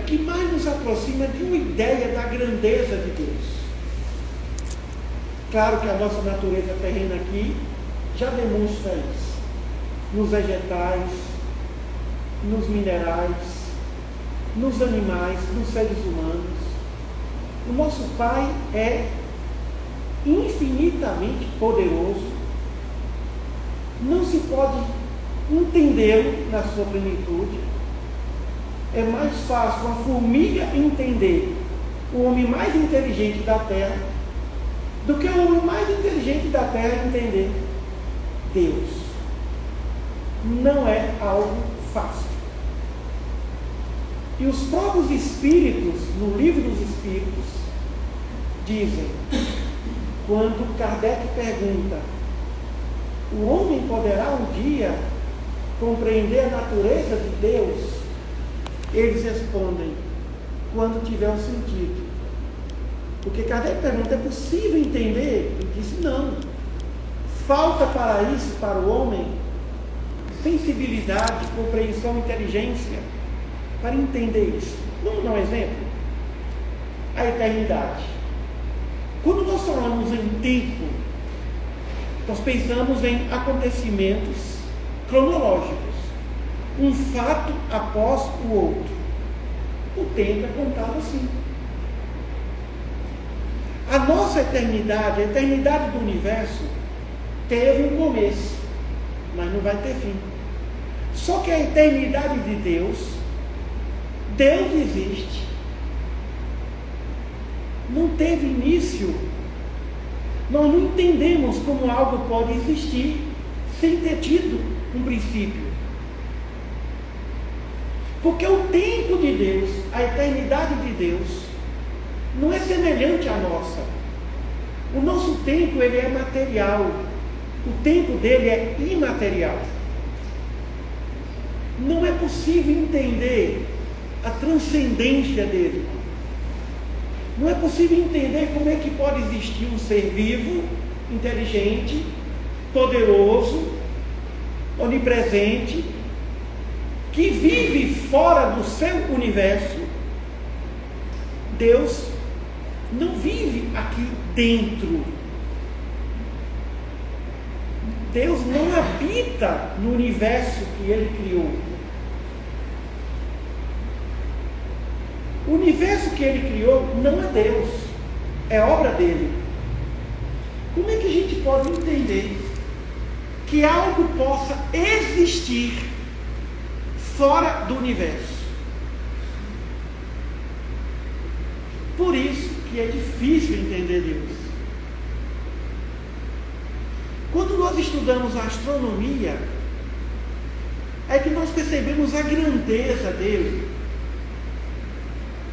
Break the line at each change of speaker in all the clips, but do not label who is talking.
que mais nos aproxima de uma ideia da grandeza de Deus. Claro que a nossa natureza terrena aqui já demonstra isso. Nos vegetais, nos minerais, nos animais, nos seres humanos. O nosso Pai é infinitamente poderoso. Não se pode entendê-lo na sua plenitude. É mais fácil uma formiga entender o homem mais inteligente da Terra do que o homem mais inteligente da Terra entender Deus. Não é algo fácil. E os próprios Espíritos, no Livro dos Espíritos, dizem, quando Kardec pergunta, o homem poderá um dia compreender a natureza de Deus? Eles respondem, quando tiver um sentido. Porque Kardec pergunta, é possível entender? Ele disse, não. Falta para isso, para o homem, sensibilidade, compreensão, inteligência, para entender isso. Vamos dar um exemplo? A eternidade. Quando nós falamos em tempo, nós pensamos em acontecimentos cronológicos, um fato após o outro. O tempo é contado assim. A nossa eternidade, a eternidade do universo, teve um começo, mas não vai ter fim. Só que a eternidade de Deus, Deus existe, não teve início. Nós não entendemos como algo pode existir sem ter tido um princípio. Porque o tempo de Deus, a eternidade de Deus, não é semelhante à nossa. O nosso tempo, ele é material. O tempo dele é imaterial. Não é possível entender a transcendência dele. Não é possível entender como é que pode existir um ser vivo, inteligente, poderoso, onipresente, que vive fora do seu universo. Deus não vive aqui dentro. Deus não habita no universo que Ele criou. O universo que Ele criou não é Deus, é obra dele. Como é que a gente pode entender que algo possa existir fora do universo? Por isso que é difícil entender Deus. Quando nós estudamos a astronomia, é que nós percebemos a grandeza dele,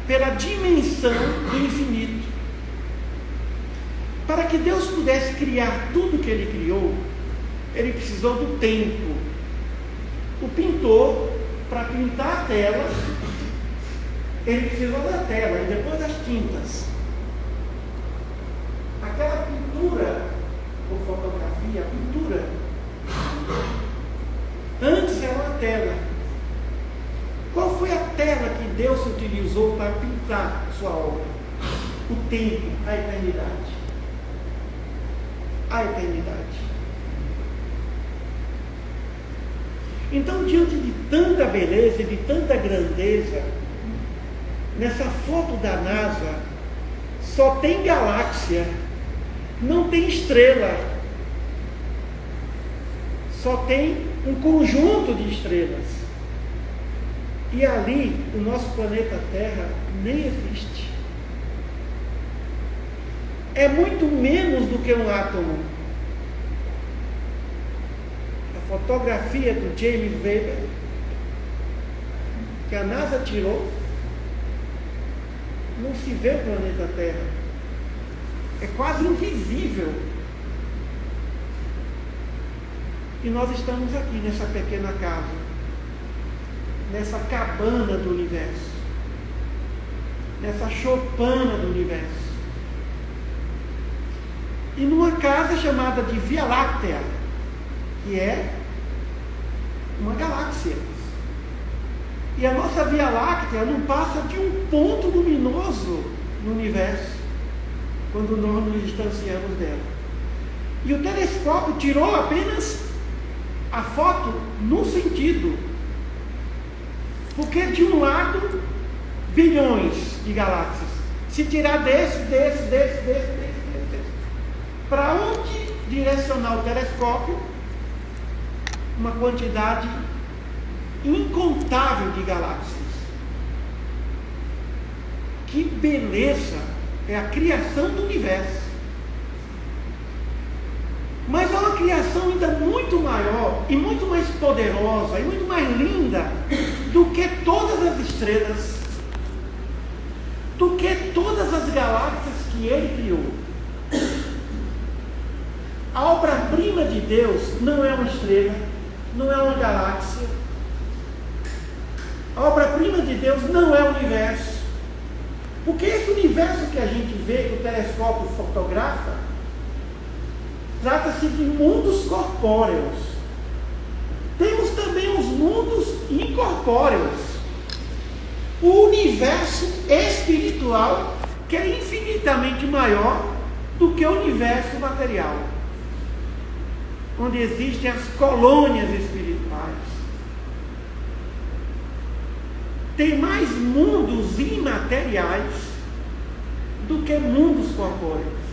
pela dimensão do infinito. Para que Deus pudesse criar tudo que Ele criou, Ele precisou do tempo. O pintor, para pintar a tela, ele precisou da tela e depois das tintas. Aquela pintura, ou fotografia, a pintura, antes era uma tela. Qual foi a tela que Deus utilizou para pintar sua obra? O tempo, a eternidade. A eternidade. Então, diante de tanta beleza e de tanta grandeza, nessa foto da NASA, só tem galáxia, não tem estrela. Só tem um conjunto de estrelas. E ali, o nosso planeta Terra nem existe. É muito menos do que um átomo. A fotografia do James Webb, que a NASA tirou, não se vê o planeta Terra. É quase invisível. E nós estamos aqui nessa pequena casa, nessa cabana do universo, nessa choupana do universo, e numa casa chamada de Via Láctea, que é uma galáxia. E a nossa Via Láctea não passa de um ponto luminoso no universo, quando nós nos distanciamos dela. E o telescópio tirou apenas a foto no sentido, porque de um lado, bilhões de galáxias. Se tirar desse, para onde direcionar o telescópio, uma quantidade incontável de galáxias. Que beleza é a criação do universo. Mas é uma criação ainda muito maior e muito mais poderosa e muito mais linda do que todas as estrelas, do que todas as galáxias que ele criou. A obra-prima de Deus não é uma estrela, não é uma galáxia. A obra-prima de Deus não é o universo. Porque esse universo que a gente vê, que o telescópio fotografa, trata-se de mundos corpóreos. Temos também os mundos incorpóreos. O universo espiritual, que é infinitamente maior do que o universo material, onde existem as colônias espirituais. Tem mais mundos imateriais do que mundos corpóreos.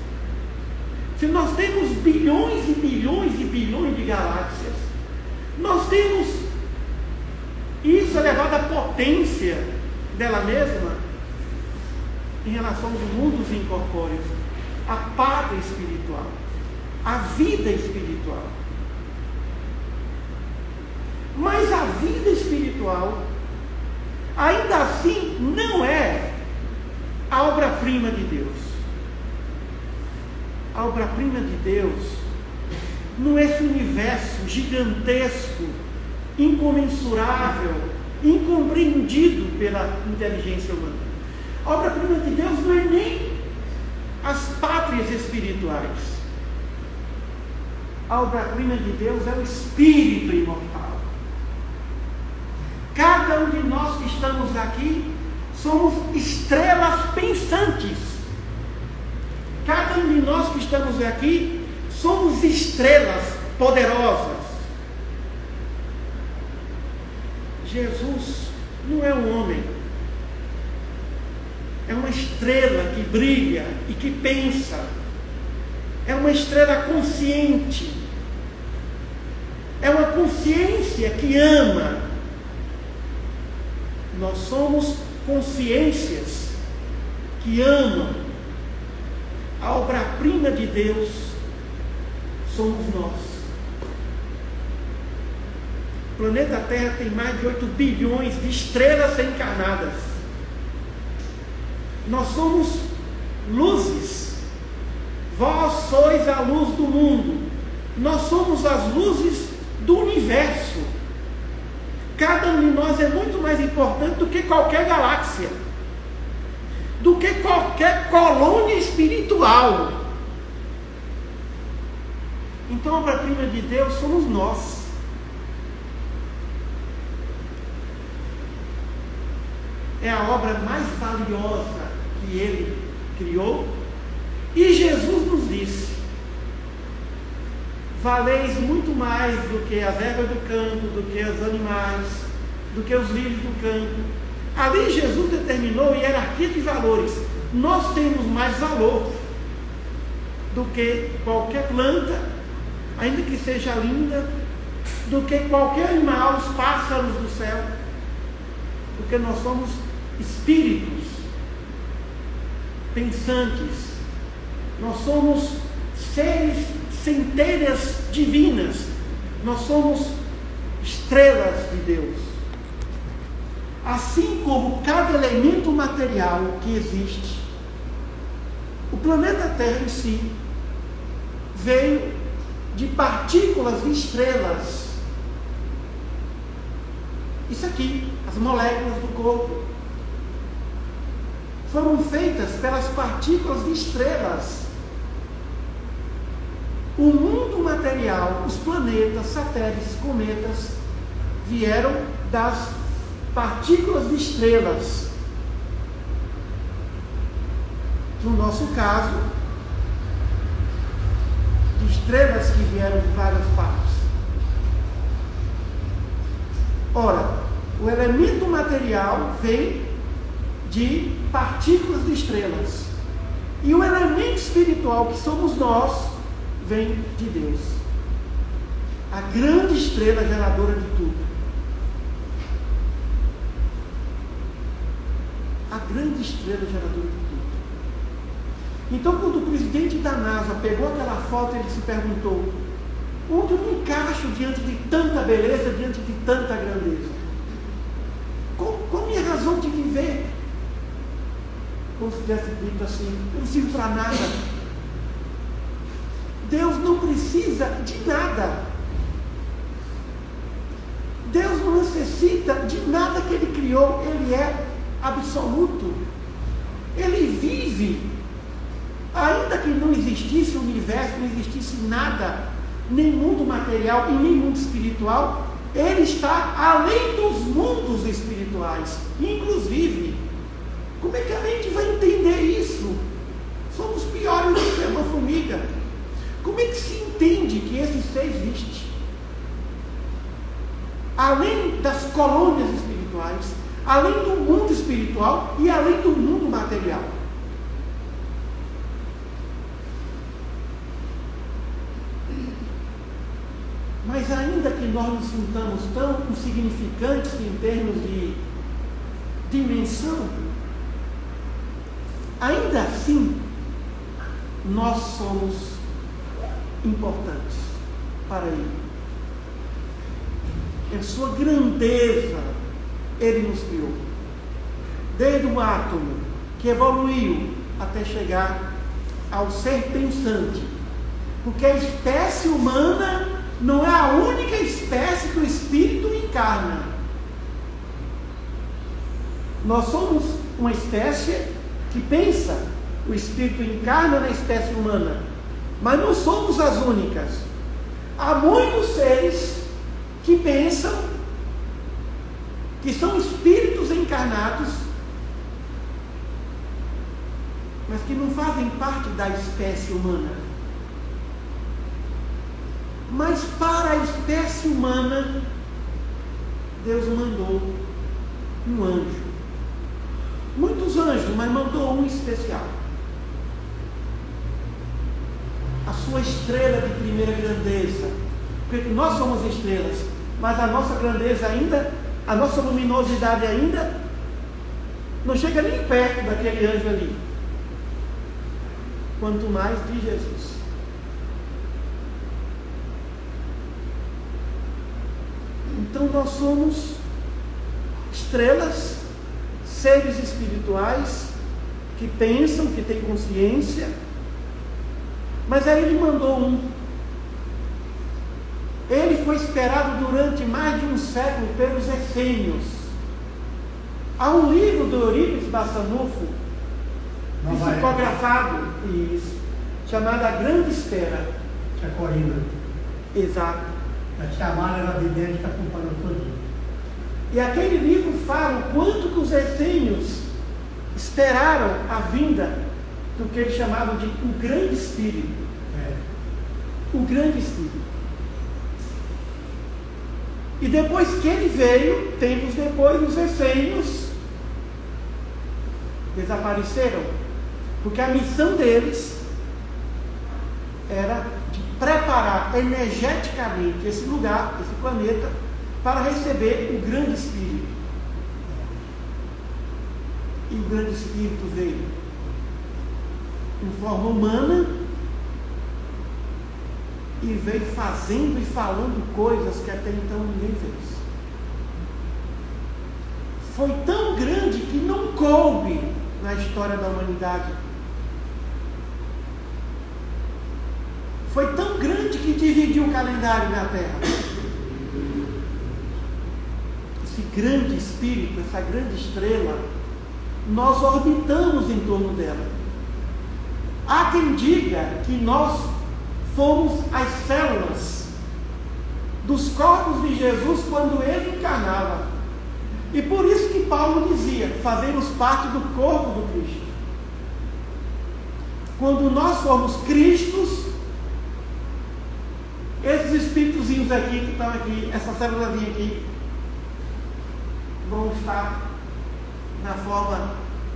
Se nós temos bilhões e bilhões e bilhões de galáxias, nós temos isso elevado à potência dela mesma em relação aos mundos incorpóreos, a pátria espiritual, a vida espiritual. Mas a vida espiritual, ainda assim, não é a obra-prima de Deus. A obra-prima de Deus não é esse universo gigantesco, incomensurável, incompreendido pela inteligência humana. A obra-prima de Deus não é nem as pátrias espirituais. A obra-prima de Deus é o Espírito imortal. Cada um de nós que estamos aqui somos estrelas pensantes. Cada um de nós que estamos aqui somos estrelas poderosas. Jesus não é um homem, é uma estrela que brilha e que pensa, é uma estrela consciente, é uma consciência que ama. Nós somos consciências que amam. A obra-prima de Deus somos nós. O planeta Terra tem mais de 8 bilhões de estrelas encarnadas. Nós somos luzes. Vós sois a luz do mundo. Nós somos as luzes do universo. Cada um de nós é muito mais importante do que qualquer galáxia, do que qualquer colônia espiritual. Então a obra-prima de Deus somos nós. É a obra mais valiosa que Ele criou. E Jesus nos disse: valeis muito mais do que as ervas do campo, do que os animais, do que os lírios do campo. Ali Jesus determinou hierarquia de valores. Nós temos mais valor do que qualquer planta, ainda que seja linda, do que qualquer animal, os pássaros do céu, porque nós somos espíritos pensantes. Nós somos seres, centelhas divinas. Nós somos estrelas de Deus. Assim como cada elemento material que existe, o planeta Terra em si veio de partículas de estrelas. Isso aqui, as moléculas do corpo, foram feitas pelas partículas de estrelas. O mundo material, os planetas, satélites, cometas, vieram das partículas de estrelas. No nosso caso, de estrelas que vieram de várias partes. Ora, o elemento material vem de partículas de estrelas. E o elemento espiritual, que somos nós, vem de Deus. A grande estrela geradora de tudo. A grande estrela geradora de tudo. Então, quando o presidente da NASA pegou aquela foto, ele se perguntou: onde eu me encaixo diante de tanta beleza, diante de tanta grandeza? Qual a minha razão de viver? Como se tivesse dito assim: eu não sirvo para nada. Deus não precisa de nada. Deus não necessita de nada que Ele criou. Ele é absoluto. Ele vive. Ainda que não existisse o universo, não existisse nada, nem mundo material e nem mundo espiritual, Ele está além dos mundos espirituais. Inclusive, como é que a gente vai entender isso? Somos piores do que uma formiga. Como é que se entende que esse ser existe? Além das colônias espirituais, além do mundo espiritual e além do mundo material. Mas ainda que nós nos sintamos tão insignificantes em termos de dimensão, ainda assim, nós somos importantes para Ele. Em sua grandeza, Ele nos criou. Desde o átomo que evoluiu até chegar ao ser pensante. Porque a espécie humana não é a única espécie que o Espírito encarna. Nós somos uma espécie que pensa. O Espírito encarna na espécie humana. Mas não somos as únicas. Há muitos seres que pensam, que são espíritos encarnados, mas que não fazem parte da espécie humana. Mas para a espécie humana, Deus mandou um anjo. Muitos anjos, mas mandou um especial. A sua estrela de primeira grandeza. Porque nós somos estrelas, mas a nossa grandeza ainda, a nossa luminosidade ainda, não chega nem perto daquele anjo ali. Quanto mais de Jesus. Então nós somos estrelas, seres espirituais, que pensam, que têm consciência, mas aí Ele mandou um. Ele foi esperado durante mais de um século pelos essênios. Há um livro do Eurípides Bassanufo, psicografado, chamado A Grande Espera.
Que é Corina.
Exato.
A tia Mara era vidente que acompanhou todinho.
E aquele livro fala o quanto que os essênios esperaram a vinda do que eles chamavam de o Grande Espírito. O Grande Espírito. E depois que ele veio, tempos depois, os essênios desapareceram. Porque a missão deles era de preparar energeticamente esse lugar, esse planeta, para receber o Grande Espírito. E o Grande Espírito veio em forma humana e veio fazendo e falando coisas que até então ninguém fez. Foi tão grande que não coube na história da humanidade. Foi tão grande que dividiu o calendário na Terra. Esse grande espírito, essa grande estrela, nós orbitamos em torno dela. Há quem diga que nós fomos as células dos corpos de Jesus quando Ele encarnava. E por isso que Paulo dizia, fazemos parte do corpo do Cristo. Quando nós formos Cristos, esses espíritozinhos aqui que estão aqui, essa célulazinha aqui, vão estar na forma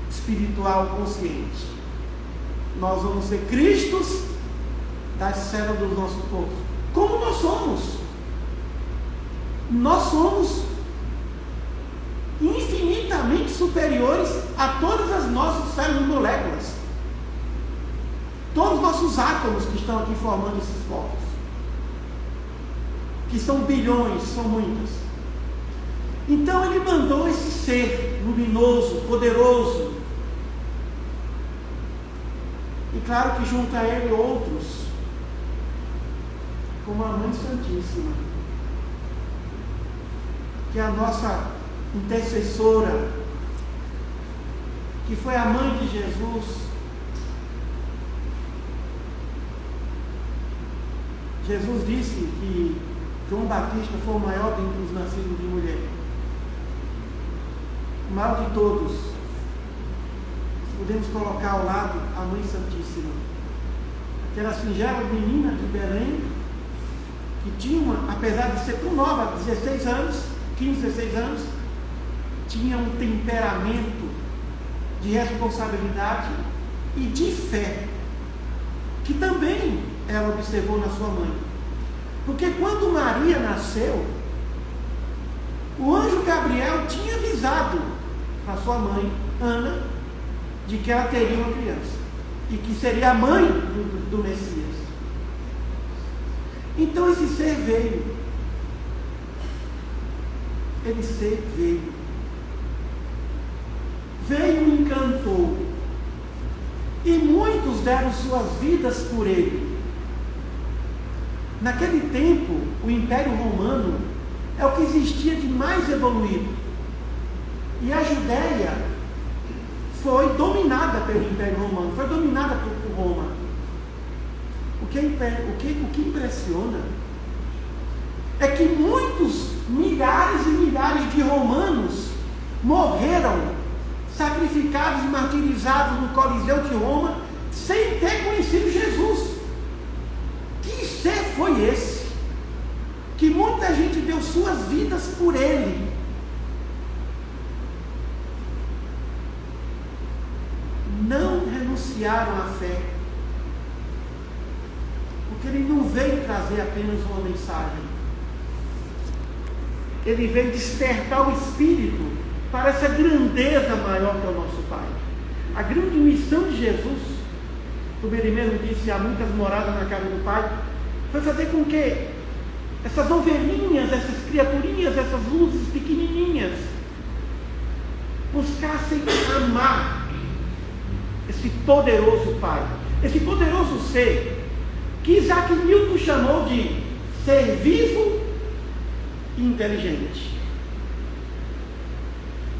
espiritual consciente. Nós vamos ser Cristos das células do nosso corpo. Como nós somos? Nós somos infinitamente superiores a todas as nossas células moléculas. Todos os nossos átomos que estão aqui formando esses corpos. Que são bilhões, são muitas. Então ele mandou esse ser luminoso, poderoso. E claro que junto a ele outros, como a Mãe Santíssima, que é a nossa intercessora, que foi a mãe de Jesus. Jesus disse que João Batista foi o maior dentre os nascidos de mulher. O maior de todos. Podemos colocar ao lado a Mãe Santíssima. Aquela singela menina de Belém, que tinha, apesar de ser tão nova, 16 anos, 15, 16 anos, tinha um temperamento de responsabilidade e de fé, que também ela observou na sua mãe. Porque quando Maria nasceu, o anjo Gabriel tinha avisado a sua mãe, Ana, de que ela teria uma criança e que seria a mãe do Messias. Então esse ser veio. Esse ser veio. Veio e encantou. E muitos deram suas vidas por ele. Naquele tempo, o Império Romano é o que existia de mais evoluído. E a Judéia foi dominada pelo Império Romano, foi dominada por Roma. O que impressiona é que muitos, milhares e milhares de romanos morreram, sacrificados e martirizados no Coliseu de Roma, sem ter conhecido Jesus. Que ser foi esse? Que muita gente deu suas vidas por ele. Não renunciaram à fé, porque ele não veio trazer apenas uma mensagem, ele veio despertar o espírito para essa grandeza maior que é o nosso Pai. A grande missão de Jesus, como ele mesmo disse, há muitas moradas na casa do Pai, foi fazer com que essas ovelhinhas, essas criaturinhas, essas luzes pequenininhas buscassem amar esse poderoso Pai, esse poderoso ser, que Isaac Newton chamou de ser vivo e inteligente,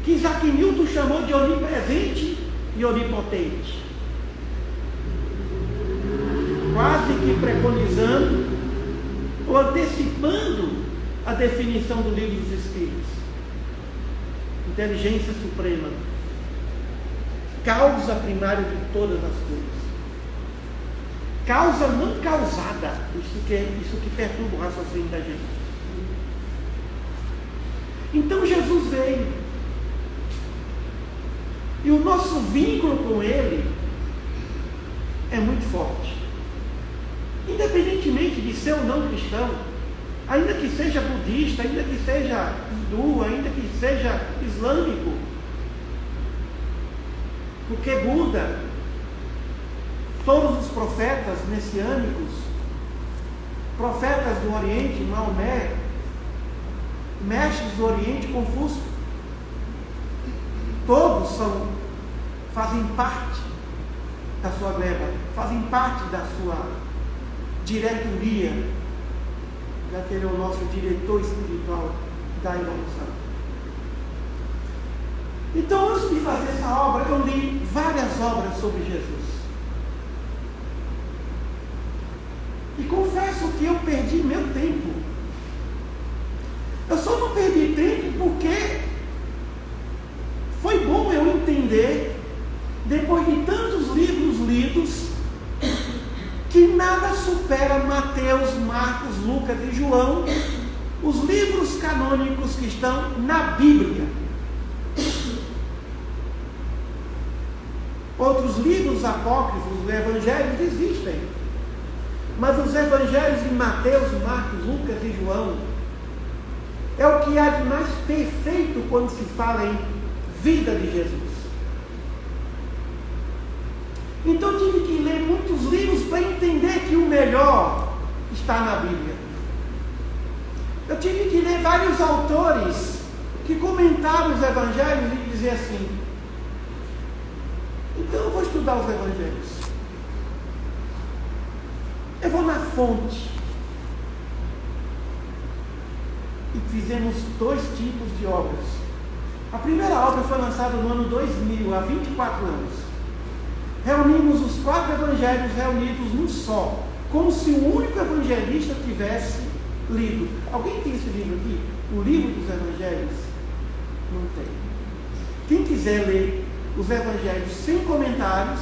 que Isaac Newton chamou de onipresente e onipotente, quase que preconizando ou antecipando a definição do Livro dos Espíritos. Inteligência suprema, causa primária de todas as coisas, causa não causada, isso que perturba o raciocínio da gente. Então Jesus veio, e o nosso vínculo com ele é muito forte, independentemente de ser ou não cristão, ainda que seja budista, ainda que seja hindu, ainda que seja islâmico. Porque Buda, todos os profetas messiânicos, profetas do Oriente, Maomé, mestres do Oriente, Confúcio, todos fazem parte da sua gleba, fazem parte da sua diretoria, já que ele é o nosso diretor espiritual da evolução. Então, antes de fazer essa obra, eu li várias obras sobre Jesus. E confesso que eu perdi meu tempo. Eu só não perdi tempo porque nada supera Mateus, Marcos, Lucas e João, os livros canônicos que estão na Bíblia. Outros livros apócrifos, os evangelhos, existem. Mas os evangelhos de Mateus, Marcos, Lucas e João é o que há de mais perfeito quando se fala em vida de Jesus. Então eu tive que ler muitos livros para entender que o melhor está na Bíblia. Eu tive que ler vários autores que comentaram os evangelhos e dizer assim: então eu vou estudar os evangelhos. Eu vou na fonte. E fizemos 2 tipos de obras. A primeira obra foi lançada no ano 2000, há 24 anos. Reunimos os 4 evangelhos reunidos num só, como se o único evangelista tivesse lido. Alguém tem esse livro aqui? O livro dos evangelhos? Não tem. Quem quiser ler os evangelhos sem comentários,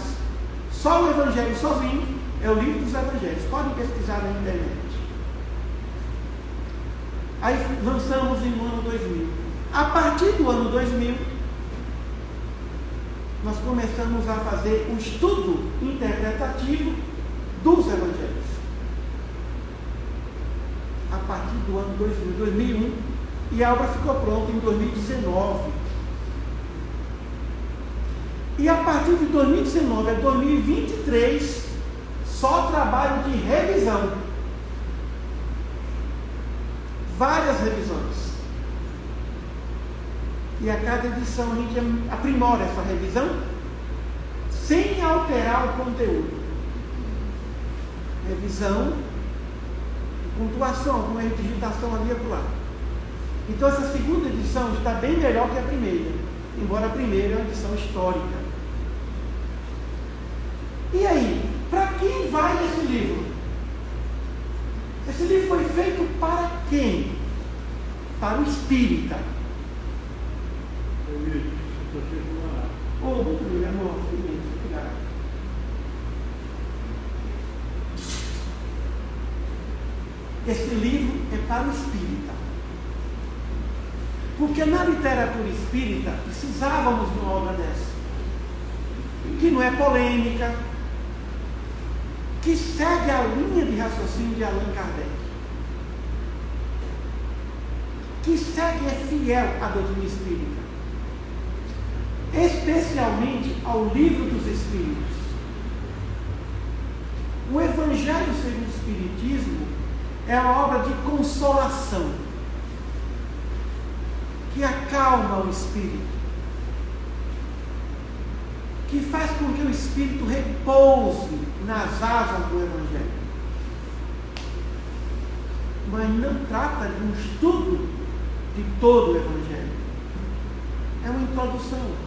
só o evangelho sozinho, é o livro dos evangelhos. Podem pesquisar na internet. Aí lançamos no ano 2000. A partir do ano 2000, nós começamos a fazer um estudo interpretativo dos evangelhos. A partir do ano 2000, 2001, e a obra ficou pronta em 2019. E a partir de 2019 a 2023, só trabalho de revisão. Várias revisões. E a cada edição a gente aprimora essa revisão sem alterar o conteúdo. Revisão, pontuação, alguma digitação ali e acolá. Então essa segunda edição está bem melhor que a primeira, embora a primeira é uma edição histórica. E aí, para quem vai esse livro? Esse livro foi feito para quem? Para o espírita. Muito obrigado, amor. Obrigado. Esse livro é para o espírita. Porque na literatura espírita precisávamos de uma obra dessa, que não é polêmica, que segue a linha de raciocínio de Allan Kardec, que segue e é fiel à doutrina espírita, especialmente ao livro dos Espíritos. O Evangelho segundo o Espiritismo é uma obra de consolação, que acalma o espírito, que faz com que o espírito repouse nas asas do Evangelho. Mas não trata de um estudo de todo o Evangelho. É uma introdução.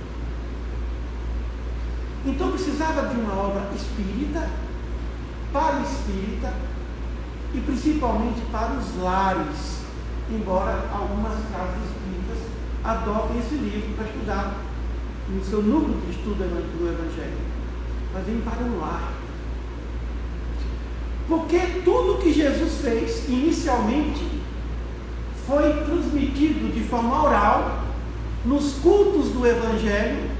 Então precisava de uma obra espírita, para o espírita, e principalmente para os lares, embora algumas casas espíritas adotem esse livro para estudar no seu núcleo de estudo do Evangelho, mas vem para o lar. Porque tudo que Jesus fez inicialmente foi transmitido de forma oral nos cultos do Evangelho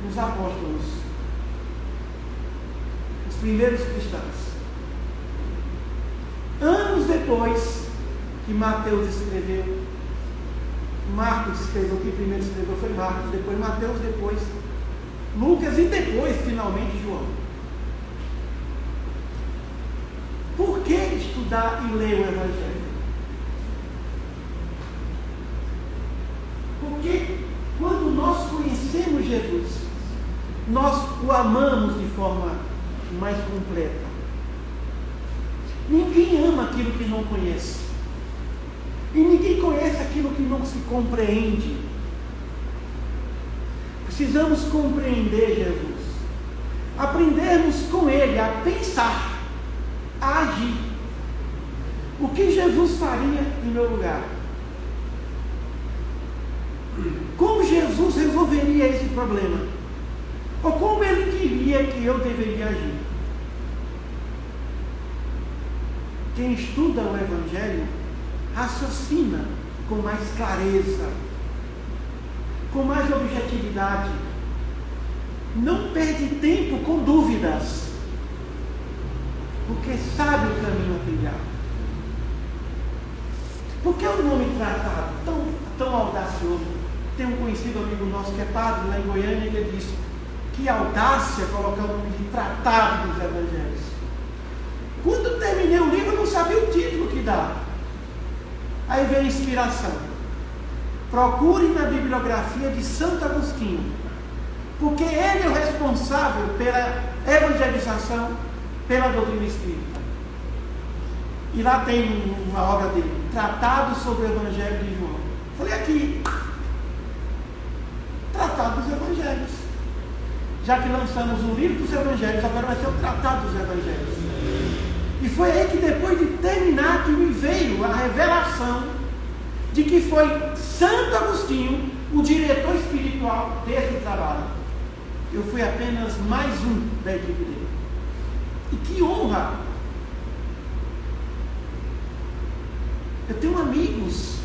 dos apóstolos, os primeiros cristãos. Anos depois que Mateus escreveu, Marcos escreveu, que primeiro escreveu foi Marcos, depois Mateus, depois Lucas e depois, finalmente, João. Por que estudar e ler o Evangelho? Porque quando nós conhecemos Jesus, nós o amamos de forma mais completa. Ninguém ama aquilo que não conhece. E ninguém conhece aquilo que não se compreende. Precisamos compreender Jesus. Aprendermos com Ele a pensar, a agir. O que Jesus faria em meu lugar? Como Jesus resolveria esse problema? Ou como Ele diria que eu deveria agir? quem estuda o Evangelho raciocina com mais clareza, com mais objetividade, não perde tempo com dúvidas, porque sabe o caminho a trilhar. Por que o nome tratado tão audacioso? Tem um conhecido amigo nosso que é padre lá em Goiânia, e ele disse: que audácia colocar o nome de Tratado dos Evangelhos. Quando terminei o livro, eu não sabia o título que dá. Aí veio a inspiração. Procure na bibliografia de Santo Agostinho, porque ele é o responsável pela evangelização, pela doutrina espírita. E lá tem uma obra dele, Tratado sobre o Evangelho de João. Falei aqui, Tratado dos Evangelhos. Já que lançamos o livro dos Evangelhos, agora vai ser o Tratado dos Evangelhos. E foi aí que, depois de terminar, que me veio a revelação de que foi Santo Agostinho o diretor espiritual desse trabalho. Eu fui apenas mais um da equipe dele. E que honra! Eu tenho amigos,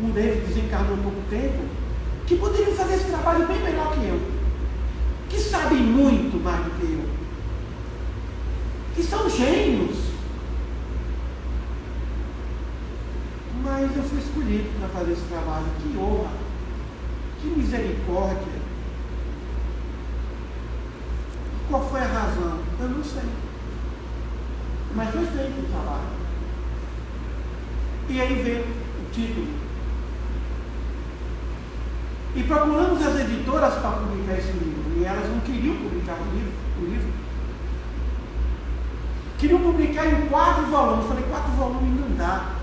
um deles desencarnou há pouco tempo, que poderiam fazer esse trabalho bem melhor que eu, que sabem muito mais do que eu, que são gênios. Mas eu fui escolhido para fazer esse trabalho. Que honra, que misericórdia. Qual foi a razão? Eu não sei. Mas foi feito o trabalho. E aí veio o título. E procuramos as editoras para publicar esse livro. E elas não queriam publicar o livro. Queriam publicar em 4 volumes. Eu falei, 4 volumes não dá.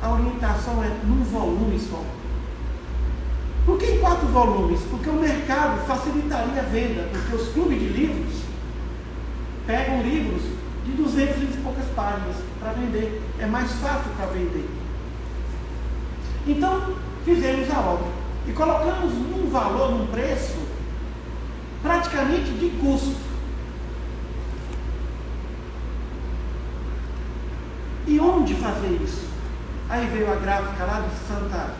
A orientação é num volume só. Por que em 4 volumes? Porque o mercado facilitaria a venda, porque os clubes de livros pegam livros de 200 e poucas páginas para vender. É mais fácil para vender. Então, fizemos a obra e colocamos num valor, num preço praticamente de custo. E onde fazer isso? Aí veio a gráfica lá de Santa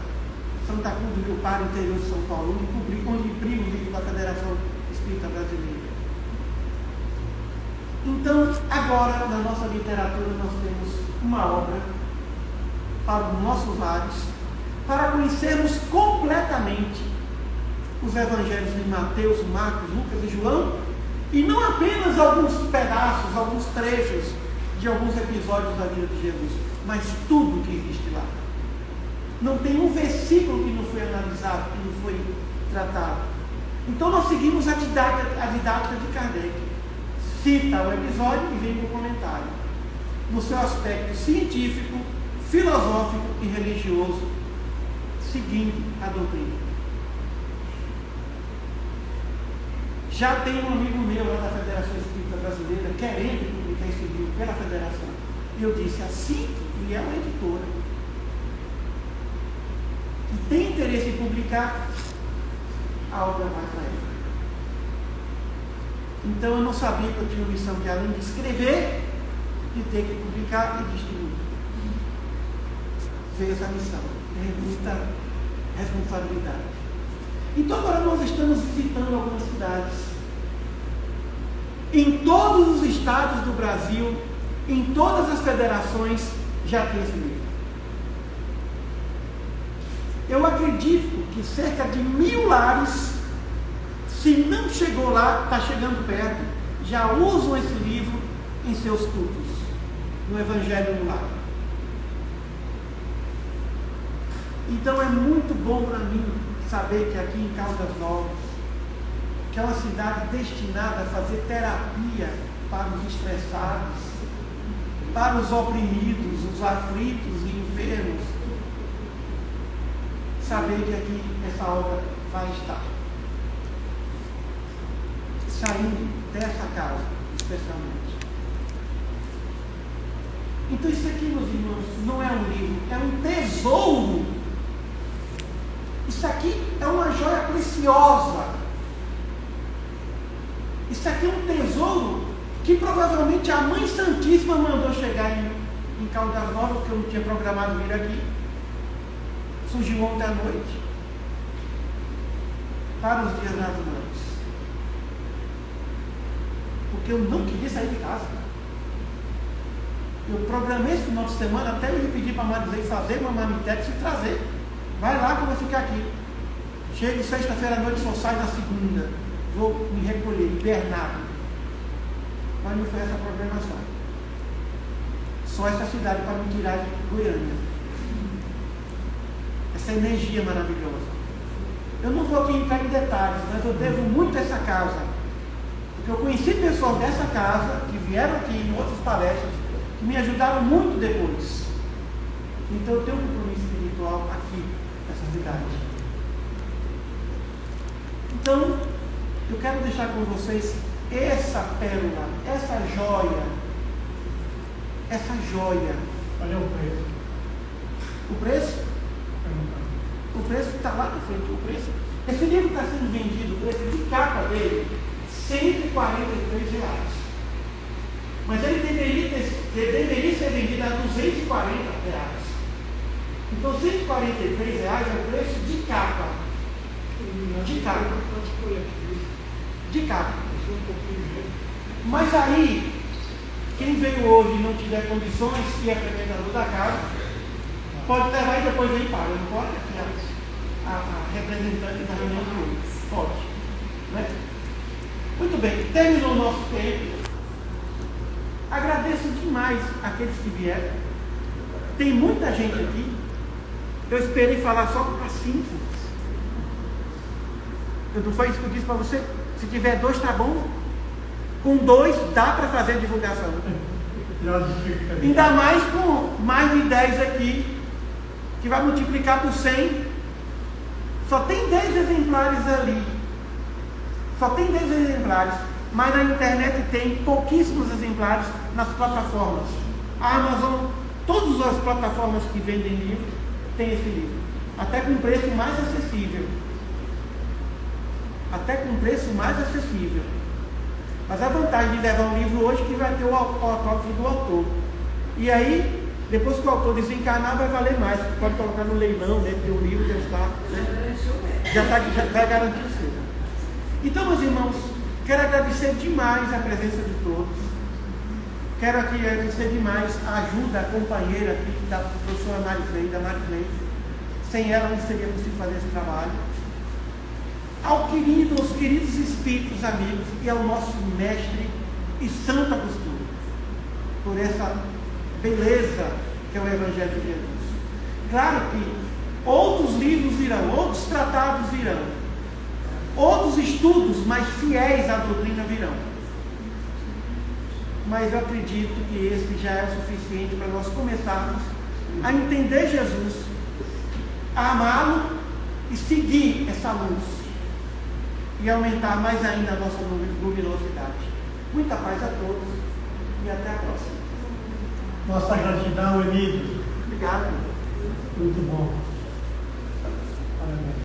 Cruz do Rio Pardo, interior de São Paulo, onde imprime o livro da Federação Espírita Brasileira. Então, agora, na nossa literatura, nós temos uma obra para os nossos lares, para conhecermos completamente os evangelhos de Mateus, Marcos, Lucas e João, e não apenas alguns pedaços, alguns trechos de alguns episódios da vida de Jesus, mas tudo que existe lá. Não tem um versículo que não foi analisado, que não foi tratado. Então nós seguimos a didática de Kardec. Cita o episódio e vem com o comentário. No seu aspecto científico, filosófico e religioso, seguindo a doutrina. Já tem um amigo meu lá da Federação Espírita Brasileira querendo publicar esse livro pela Federação. E eu disse, assim que vier uma editora que tem interesse em publicar, a obra vai para ele. Então eu não sabia que eu tinha a missão de, além de escrever, de ter que publicar e distribuir. Veio essa missão. É muita responsabilidade. Então agora nós estamos visitando algumas cidades. Em todos os estados do Brasil, em todas as federações, já tem esse livro. Eu acredito que cerca de 1000 lares, se não chegou lá, está chegando perto, já usam esse livro em seus cultos, no Evangelho no Lar. Então é muito bom para mim saber que aqui em Caldas Novas, que é uma cidade destinada a fazer terapia para os estressados, para os oprimidos, os aflitos e enfermos, saber que aqui essa obra vai estar. Saindo dessa casa, especialmente. Então isso aqui, meus irmãos, não é um livro, é um tesouro. Isso aqui é uma joia preciosa. Isso aqui é um tesouro que provavelmente a Mãe Santíssima mandou chegar em Caldas Novas, porque eu não tinha programado vir aqui. Surgiu ontem à noite, para os dias das mães. Porque eu não queria sair de casa. Eu programei esse final de semana, até eu pedi para a Marilei fazer uma marmitex e trazer. Vai lá que eu vou ficar aqui. Chego sexta-feira à noite, só saio na segunda. Vou me recolher, hibernado. Mas não foi essa a programação. Só essa cidade para me tirar de Goiânia. Essa energia maravilhosa. Eu não vou aqui entrar em detalhes, mas eu devo muito a essa casa. Porque eu conheci pessoas dessa casa que vieram aqui em outras palestras que me ajudaram muito depois. Então eu tenho um compromisso espiritual aqui, nessa cidade. Então, eu quero deixar com vocês essa pérola, essa joia. Essa joia.
Olha o preço.
O preço? O preço está lá na frente. O preço. Esse livro está sendo vendido, o preço de capa dele, R$143. Mas ele deveria ser vendido a R$240. Então, R$143 é o preço de capa. De capa. De capa. Mas aí, quem veio hoje e não tiver condições e é frequentador da casa, pode levar e depois vem e paga. Não pode? Aqui a representante da reunião de hoje. Pode. Né? Muito bem, terminou o nosso tempo. Agradeço demais aqueles que vieram. Tem muita gente aqui. Eu esperei falar só para 5. Eu não foi isso que eu disse para você? Se tiver 2, tá bom. Com 2 dá para fazer a divulgação. Ainda mais com mais de 10 aqui, que vai multiplicar por 100. Só tem 10 exemplares ali. Só tem 10 exemplares. Mas na internet tem pouquíssimos exemplares nas plataformas. A Amazon, todas as plataformas que vendem livros, tem esse livro. Até com preço mais acessível. Até com preço mais acessível. Mas a vantagem de levar um livro hoje é que vai ter o autógrafo do autor. E aí, depois que o autor desencarnar, vai valer mais. Você pode colocar no leilão, né? Porque o livro já está, né? já vai garantir o seu. Então, meus irmãos, quero agradecer demais a presença de todos. Quero aqui agradecer demais a ajuda, a companheira aqui da professora Marilei, da Marilei. Sem ela não seria possível fazer esse trabalho. Aos queridos espíritos amigos e ao nosso mestre e Santo Agostinho, por essa beleza que é o Evangelho de Jesus. Claro que outros livros virão, outros tratados virão, outros estudos mais fiéis à doutrina virão. Mas eu acredito que esse já é o suficiente para nós começarmos a entender Jesus, a amá-lo e seguir essa luz. E aumentar mais ainda a nossa luminosidade. Muita paz a todos e até a próxima.
Nossa gratidão, Emílio.
Obrigado.
Muito bom. Parabéns.